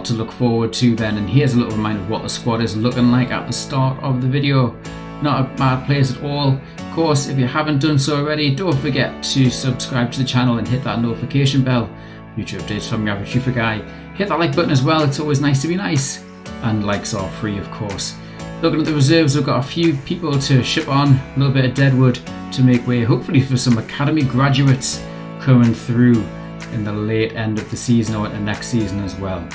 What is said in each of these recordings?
lot to look forward to then, and here's a little reminder of what the squad is looking like at the start of the video. Not a bad place at all. Of course, if you haven't done so already, don't forget to subscribe to the channel and hit that notification bell. Future updates from your average FIFA guy. Hit that like button as well, it's always nice to be nice. And likes are free, of course. Looking at the reserves, we've got a few people to ship on, a little bit of deadwood to make way, hopefully for some academy graduates coming through in the late end of the season or into next season as well.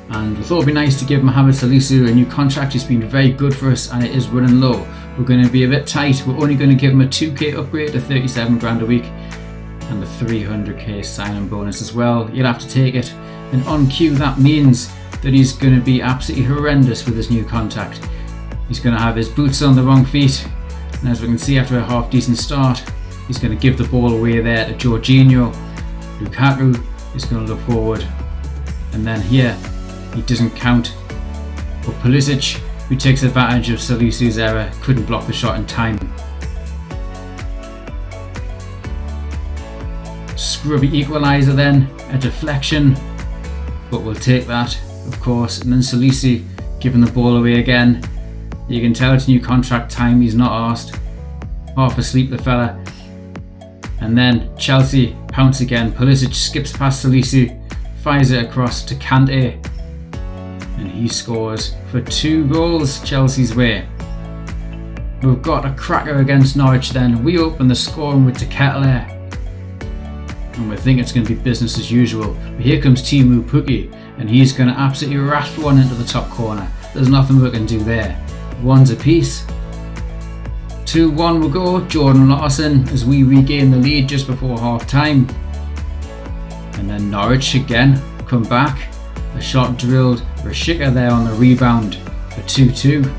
And we thought it'd be nice to give Mohamed Salisu a new contract. He's been very good for us and it is running low. We're going to be a bit tight. We're only going to give him a 2k upgrade to 37 grand a week and the 300k sign-on bonus as well. You'll have to take it. And on cue, that means that he's going to be absolutely horrendous with his new contract. He's going to have his boots on the wrong feet, and as we can see after a half decent start, he's going to give the ball away there to Jorginho. Lukaku is going to look forward, and then here he doesn't count. But Pulisic, who takes advantage of Salisu's error, couldn't block the shot in time. Scrubby equaliser then, a deflection, but we'll take that, of course. And then Salisu giving the ball away again. You can tell it's new contract time, he's not arsed. Half asleep the fella. And then Chelsea pounce again. Pulisic skips past Salisu, fires it across to Kante, and he scores for 2 goals Chelsea's way. We've got a cracker against Norwich then. We open the scoring with Dec, and we think it's going to be business as usual. But here comes Teemu Pukki, and he's going to absolutely raft one into the top corner. There's nothing we can do there. One's a piece. 2-1 will go. Jordan Larson as we regain the lead just before half time. And then Norwich again come back. A shot drilled. Rashika there on the rebound for 2-2.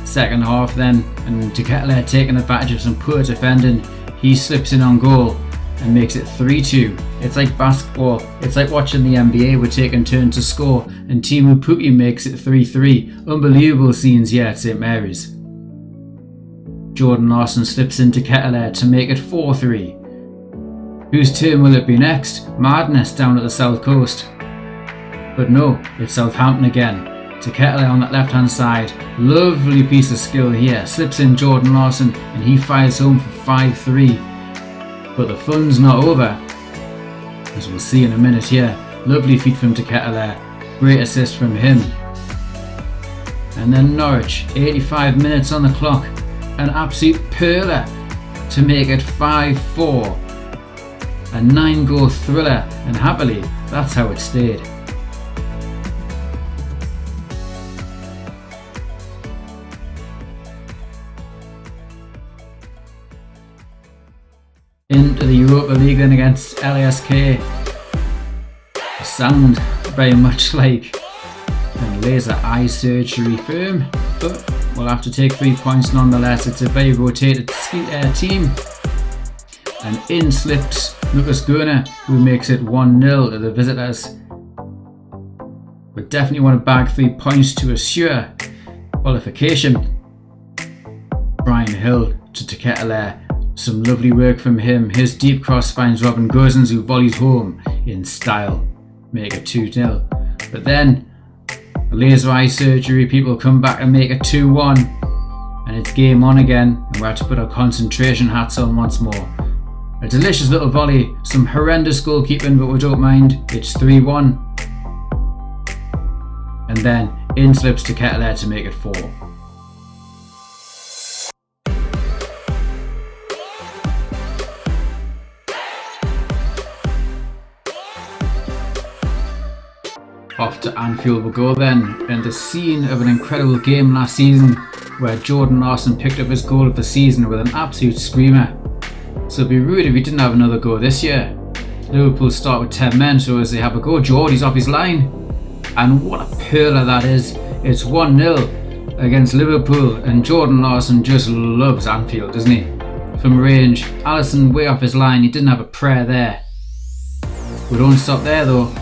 Second half then, and Dec taking advantage of some poor defending. He slips in on goal and makes it 3-2. It's like basketball, it's like watching the NBA. We're taking turns to score, and Teemu Pukki makes it 3-3. Unbelievable scenes here at St Mary's. Jordan Larson slips into Dec to make it 4-3. Whose turn will it be next? Madness down at the south coast. But no, it's Southampton again. Dec on that left hand side. Lovely piece of skill here. Slips in Jordan Larson and he fires home for 5-3. But the fun's not over, as we'll see in a minute here. Lovely feet from Dec. Great assist from him. And then Norwich, 85 minutes on the clock. An absolute pearler to make it 5-4. A 9-goal thriller, and happily that's how it stayed. Into the Europa League then against LASK. Sound very much like a laser eye surgery firm, but we'll have to take 3 points nonetheless. It's a very rotated team. And in slips Lucas Gurner, who makes it 1-0 to the visitors. We definitely want to bag 3 points to assure qualification. Brian Hill to Dec. Some lovely work from him. His deep cross finds Robin Gosens, who volleys home in style. Make it 2-0. But then, a laser eye surgery, people come back and make it 2-1. And it's game on again, and we have to put our concentration hats on once more. A delicious little volley, some horrendous goalkeeping, but we don't mind. It's 3-1. And then, in slips Dec to make it 4. Off to Anfield we'll go then, and the scene of an incredible game last season where Jordan Larson picked up his goal of the season with an absolute screamer. So it'd be rude if he didn't have another go this year. Liverpool start with 10 men, so as they have a go, Geordie's off his line. And what a pearler that is. It's 1-0 against Liverpool, and Jordan Larson just loves Anfield, doesn't he? From range, Alisson way off his line, he didn't have a prayer there. We don't stop there though.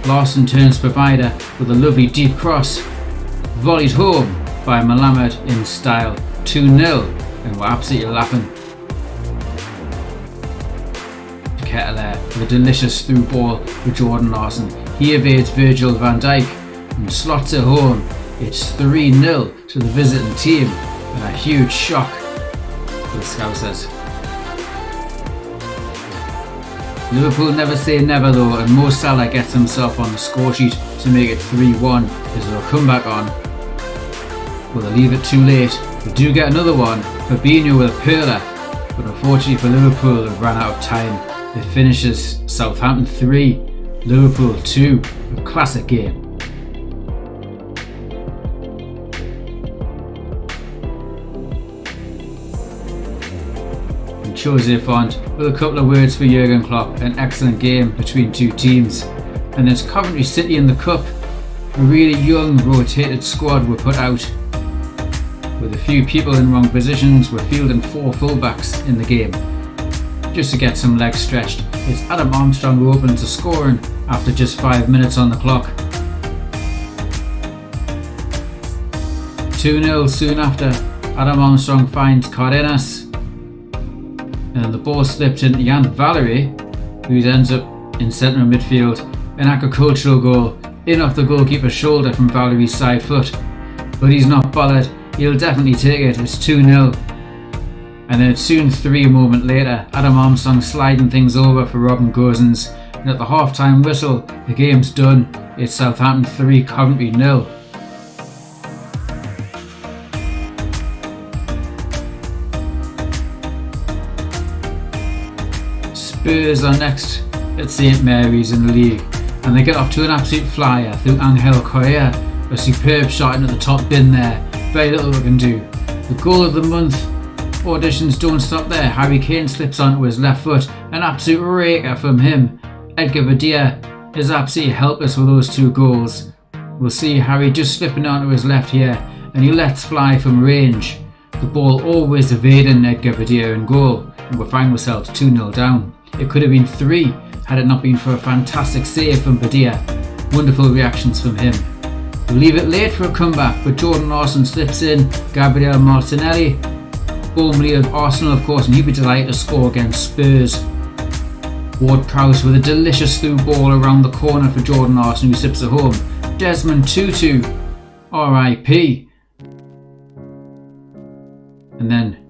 Larson turns provider with a lovely deep cross. Volleyed home by Malamed in style. 2-0, and we're absolutely laughing. Ketelaere with a delicious through ball with Jordan Larson. He evades Virgil van Dijk and slots it home. It's 3-0 to the visiting team, and a huge shock for the Scousers. Liverpool never say never though, and Mo Salah gets himself on the score sheet to make it 3-1 as they'll come back on. Will they leave it too late? They do get another one, Fabinho with a perler, but unfortunately for Liverpool they've ran out of time. It finishes Southampton 3, Liverpool 2, a classic game. Jose Font with a couple of words for Jurgen Klopp. An excellent game between two teams. And there's Coventry City in the Cup. A really young rotated squad were put out. With a few people in wrong positions, we're fielding 4 fullbacks in the game. Just to get some legs stretched, it's Adam Armstrong who opens the scoring after just 5 minutes on the clock. 2-0 soon after, Adam Armstrong finds Cardenas. And the ball slipped into Jan Valery, who ends up in centre of midfield. An agricultural goal in off the goalkeeper's shoulder from Valery's side foot. But he's not bothered, he'll definitely take it. It's 2-0. And then it's soon 3 a moment later. Adam Armstrong sliding things over for Robin Gosens. And at the half-time whistle, the game's done. It's Southampton 3, Coventry 0. Spurs are next at St Mary's in the league, and they get off to an absolute flyer through Angel Correa. A superb shot into the top bin there, very little we can do. The goal of the month auditions don't stop there. Harry Kane slips onto his left foot, an absolute raker from him. Edgar Badea is absolutely helpless with those 2 goals. We'll see Harry just slipping onto his left here, and he lets fly from range. The ball always evading Edgar Badea in goal, and we find ourselves 2-0 down. It could have been 3 had it not been for a fantastic save from Badea. Wonderful reactions from him. We leave it late for a comeback, but Jordan Larson slips in Gabriel Martinelli, formerly of Arsenal of course, and he'd be delighted to score against Spurs. Ward-Prowse with a delicious through ball around the corner for Jordan Larson, who slips it home. Desmond Tutu, RIP. And then,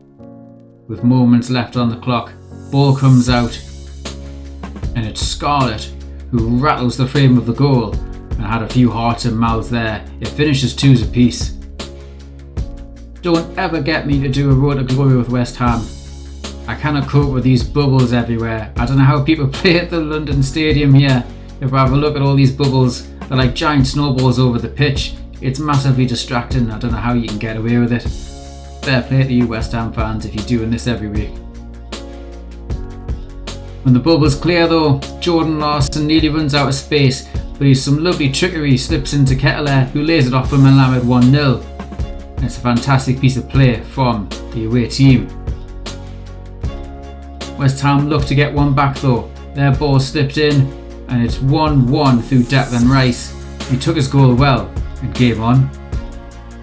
with moments left on the clock, ball comes out, and it's Scarlett who rattles the frame of the goal, and had a few hearts and mouths there. It finishes 2s apiece. Don't ever get me to do a road to glory with West Ham. I cannot cope with these bubbles everywhere. I don't know how people play at the London Stadium here. If I have a look at all these bubbles, they're like giant snowballs over the pitch. It's massively distracting. I don't know how you can get away with it. Fair play to you West Ham fans if you're doing this every week. When the bubble's clear though, Jordan Larson nearly runs out of space, but he's some lovely trickery, slips into Ketelaere, who lays it off for Melamed 1-0. And it's a fantastic piece of play from the away team. West Ham look to get one back though. Their ball slipped in, and it's 1-1 through Declan Rice. He took his goal well and game on.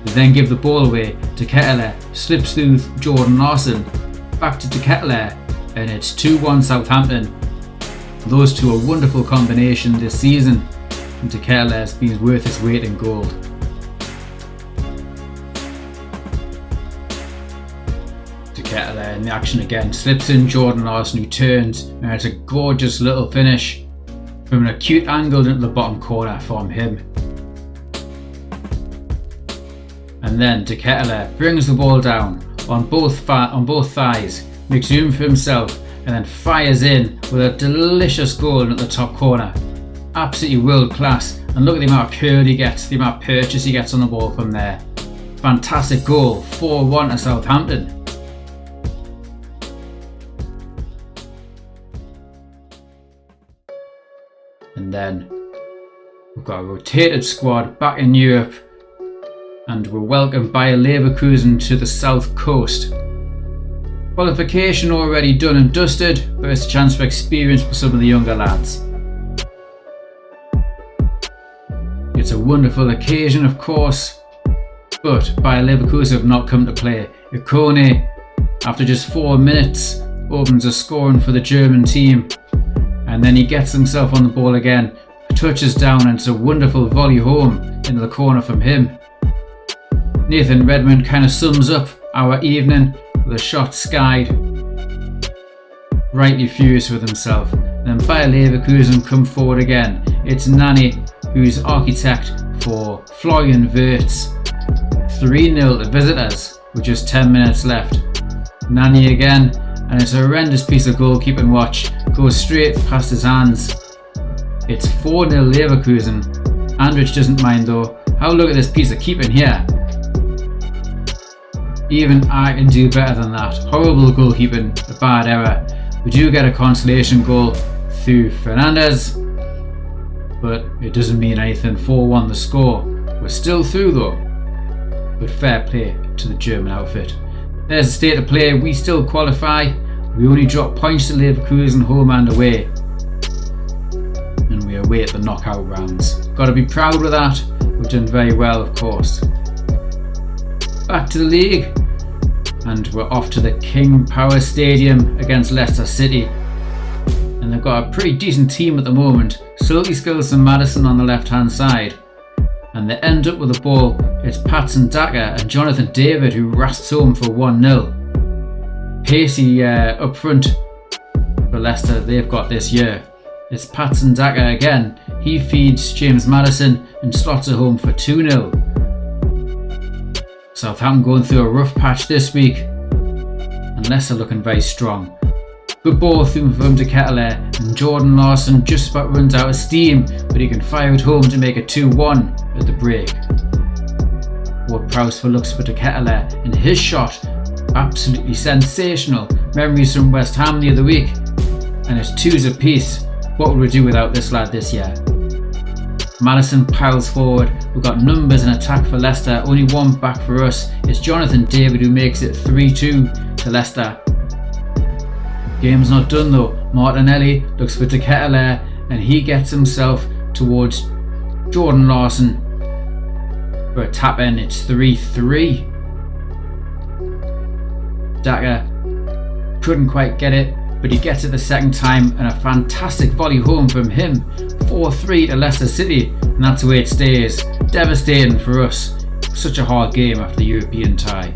They then give the ball away to Ketelaere, slips through Jordan Larson, back to Ketelaere, and it's 2-1 Southampton. Those two are a wonderful combination this season, and Ketelaere's been worth its weight in gold. Ketelaere in the action again, slips in Jordan Larson, who turns, and it's a gorgeous little finish from an acute angle into the bottom corner from him. And then Ketelaere brings the ball down on both thighs, makes room for himself, and then fires in with a delicious goal at the top corner. Absolutely world class, and look at the amount of curl he gets, the amount of purchase he gets on the ball from there. Fantastic goal, 4-1 to Southampton. And then we've got a rotated squad back in Europe, and we're welcomed by a Leverkusen to the south coast. Qualification already done and dusted, but it's a chance for experience for some of the younger lads. It's a wonderful occasion of course, but Bayer Leverkusen have not come to play. Ikone, after just 4 minutes, opens a scoring for the German team, and then he gets himself on the ball again, touches down, and it's a wonderful volley home into the corner from him. Nathan Redmond kind of sums up our evening with a shot skied. Rightly furious with himself. Then Bayer Leverkusen come forward again. It's Nani who's architect for Florian Wirtz. 3-0 to visitors with just 10 minutes left. Nani again, and it's a horrendous piece of goalkeeping watch. Goes straight past his hands. It's 4-0 Leverkusen. Andrich doesn't mind though. Have a look at this piece of keeping here. Even I can do better than that. Horrible goalkeeping, a bad error. We do get a consolation goal through Fernandez, but it doesn't mean anything. 4-1 the score. We're still through though, but fair play to the German outfit. There's the state of play. We still qualify. We only drop points to Leverkusen home and away, and we await the knockout rounds. Got to be proud with that. We've done very well, of course. Back to the league, and we're off to the King Power Stadium against Leicester City. And they've got a pretty decent team at the moment. Sulky Skills and Madison on the left hand side, and they end up with the ball. It's Patson Daka and Jonathan David who rasps home for 1-0. Pacey up front for Leicester, they've got this year. It's Patson Daka again. He feeds James Madison and slots it home for 2-0. Southampton going through a rough patch this week, and Leicester looking very strong. Good ball through from De Ketelaere, and Jordan Larson just about runs out of steam, but he can fire it home to make it 2-1 at the break. Ward-Prowse for looks for De Ketelaere, and his shot, absolutely sensational. Memories from West Ham the other week, and it's 2s apiece. What would we do without this lad this year? Madison piles forward. We've got numbers in attack for Leicester, only one back for us. It's Jonathan David who makes it 3-2 to Leicester. Game's not done though. Martinelli looks for De Ketelaere, and he gets himself towards Jordan Larson for a tap in. It's 3-3. Daka couldn't quite get it, but he gets it the second time, and a fantastic volley home from him. 4-3 to Leicester City, and that's the way it stays. Devastating for us. Such a hard game after the European tie.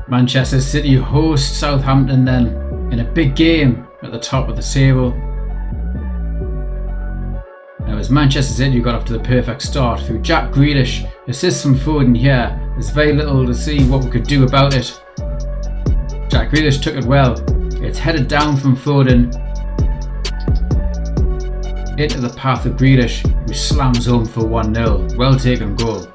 Manchester City host Southampton then in a big game at the top of the table. Now it's Manchester City who got off to the perfect start through Jack Grealish. Assists from Foden here. There's very little to see what we could do about it. Jack Grealish took it well. It's headed down from Foden into the path of Grealish, who slams home for 1-0. Well taken goal.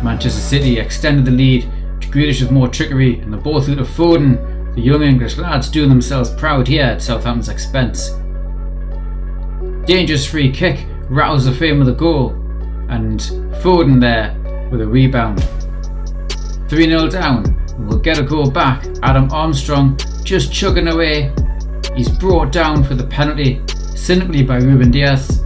Manchester City extended the lead. Grealish with more trickery, and the ball through to Foden. The young English lads doing themselves proud here at Southampton's expense. Dangerous free kick rattles the frame of the goal, and Foden there with a rebound. 3-0 down, and we'll get a goal back. Adam Armstrong just chugging away. He's brought down for the penalty, cynically by Ruben Diaz.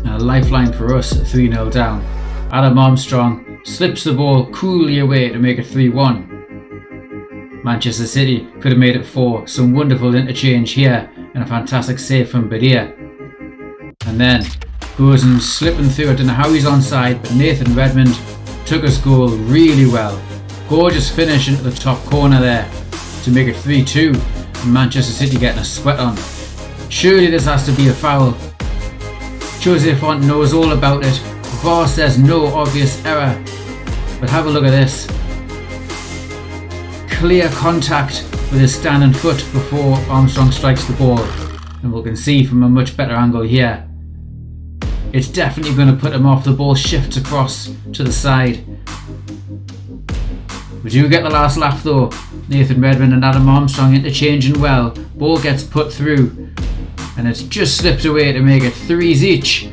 And a lifeline for us at 3-0 down. Adam Armstrong slips the ball coolly away to make it 3-1. Manchester City could have made it 4. Some wonderful interchange here, and a fantastic save from Badia. And then goes and slipping through. I don't know how he's onside, but Nathan Redmond took his goal really well. Gorgeous finish into the top corner there to make it 3-2. And Manchester City getting a sweat on. Surely this has to be a foul. Jose Font knows all about it. VAR says no obvious error, but have a look at this. Clear contact with his standing foot before Armstrong strikes the ball, and we can see from a much better angle here. It's definitely going to put him off. The ball shifts across to the side. We do get the last laugh though. Nathan Redmond and Adam Armstrong interchanging well. Ball gets put through, and it's just slipped away to make it 3s each.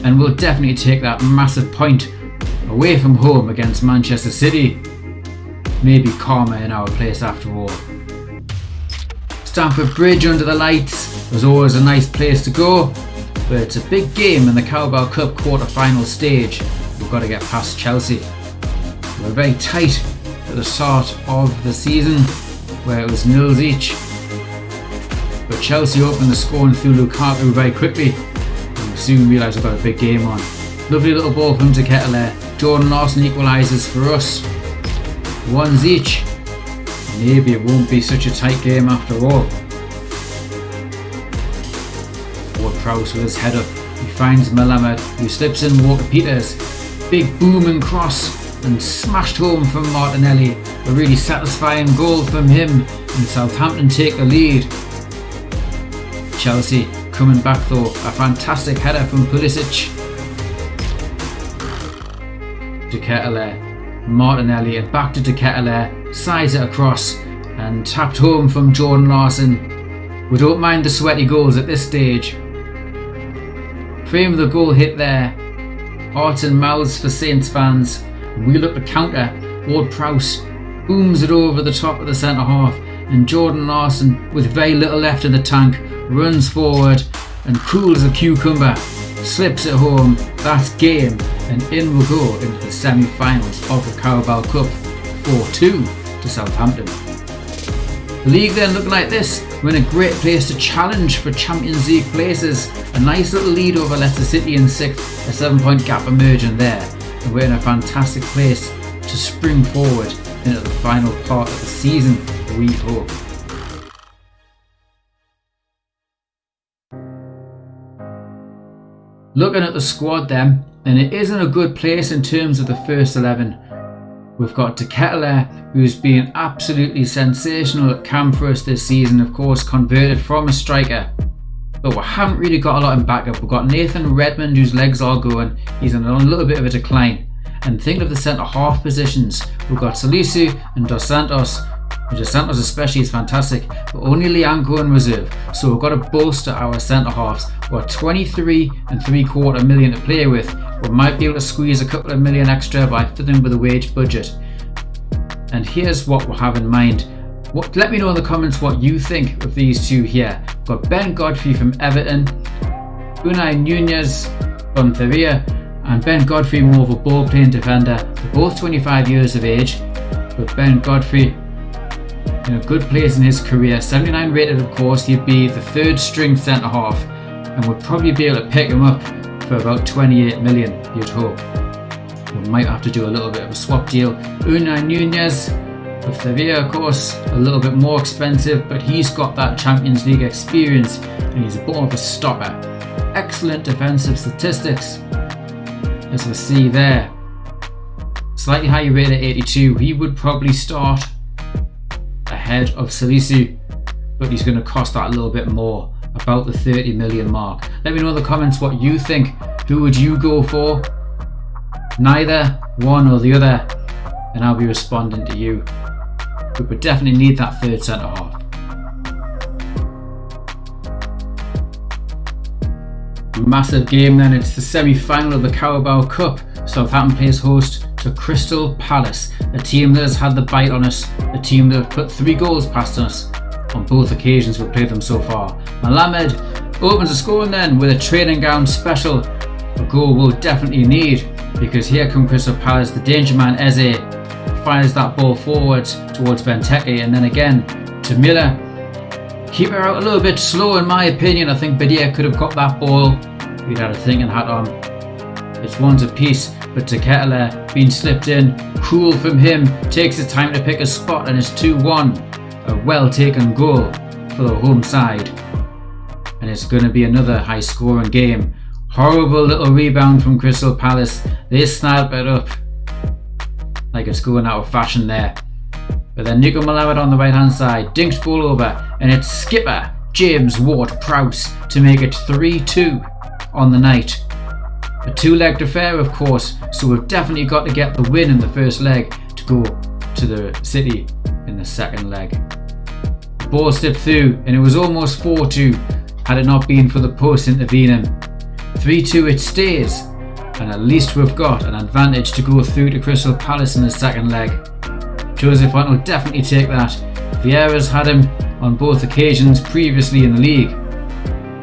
And we'll definitely take that massive point away from home against Manchester City. Maybe karma in our place after all. Stamford Bridge under the lights was always a nice place to go, but it's a big game in the Carabao Cup quarter-final stage. We've got to get past Chelsea. We're very tight at the start of the season where it was nils each. But Chelsea opened the scoring through Lukaku very quickly and soon realised we've got a big game on. Lovely little ball from De Ketelaere. Jordan Larson equalises for us. Ones each. Maybe it won't be such a tight game after all. Ward-Prowse with his header. He finds Melamed, who slips in Walker Peters. Big booming cross and smashed home from Martinelli. A really satisfying goal from him, and Southampton take the lead. Chelsea coming back though. A fantastic header from Pulisic. De Ketelaere, Martinelli, and back to De Ketelaere. Sides it across and tapped home from Jordan Larson. We don't mind the sweaty goals at this stage. Frame of the goal hit there. Hearts and mouths for Saints fans. We look to counter. Ward-Prowse booms it over the top of the centre half, and Jordan Larson, with very little left in the tank, runs forward and cools a cucumber, slips it home. That's game, and in we'll go into the semi-finals of the Carabao Cup, 4-2 to Southampton. The league then looking like this. We're in a great place to challenge for Champions League places. A nice little lead over Leicester City in 6th, a 7-point gap emerging there, and we're in a fantastic place to spring forward into the final part of the season, we hope. Looking at the squad then, and it isn't a good place in terms of the first 11. We've got De Ketelaere, who's been absolutely sensational at camp for us this season, of course converted from a striker. But we haven't really got a lot in backup. We've got Nathan Redmond, whose legs are going. He's on a little bit of a decline. And thinking of the centre half positions, we've got Salisu and Dos Santos. Dos Santos especially is fantastic, but only Lianco in reserve, so we've got to bolster our centre halves. We're 23.75 million to play with. We might be able to squeeze a couple of million extra by filling with a wage budget. And here's what we have in mind. Let me know in the comments what you think of these two here. We've got Ben Godfrey from Everton, Unai Nunez from Sevilla, and Ben Godfrey more of a ball playing defender. They're both 25 years of age, but Ben Godfrey in a good place in his career. 79 rated, of course. He'd be the third string centre half and would probably be able to pick him up for about 28 million, you'd hope. We might have to do a little bit of a swap deal. Unai Nunez of Sevilla, of course, a little bit more expensive, but he's got that Champions League experience and he's a bit of a stopper. Excellent defensive statistics, as we see there. Slightly higher rated at 82. He would probably start ahead of Salisu, but he's going to cost that a little bit more, about the 30 million mark. Let me know in the comments what you think. Who would you go for? Neither, one or the other, and I'll be responding to you. But we definitely need that third centre half. Massive game then. It's the semi-final of the Carabao Cup. Southampton plays host to Crystal Palace, a team that has had the bite on us, a team that have put 3 goals past us on both occasions we've played them so far. Melamed opens the scoring then with a training ground special. A goal we'll definitely need, because here come Crystal Palace. The danger man Eze fires that ball forwards towards Benteke, and then again to Miller. Keep her out a little bit slow in my opinion. I think Badia could have got that ball. We'd had a thinking hat on. It's one's a piece, but De Ketelaere being slipped in. Cool from him. Takes his time to pick a spot, and it's 2-1. A well taken goal for the home side. And it's going to be another high scoring game. Horrible little rebound from Crystal Palace. They snap it up like it's going out of fashion there. But then Nico Melamed on the right hand side dinks ball over, and it's skipper James Ward-Prowse to make it 3-2 on the night. A 2-legged affair, of course, so we've definitely got to get the win in the first leg to go to the City in the second leg. The ball slipped through, and it was almost 4-2 had it not been for the post intervening. 3-2 it stays, and at least we've got an advantage to go through to Crystal Palace in the second leg. Joseph Hunt will definitely take that. Vieira's had him on both occasions previously in the league.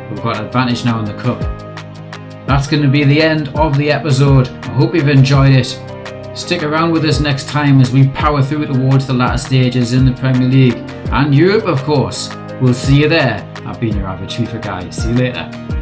We've got an advantage now in the cup. That's going to be the end of the episode. I hope you've enjoyed it. Stick around with us next time as we power through towards the latter stages in the Premier League and Europe, of course. We'll see you there. I've been your average FIFA guy. See you later.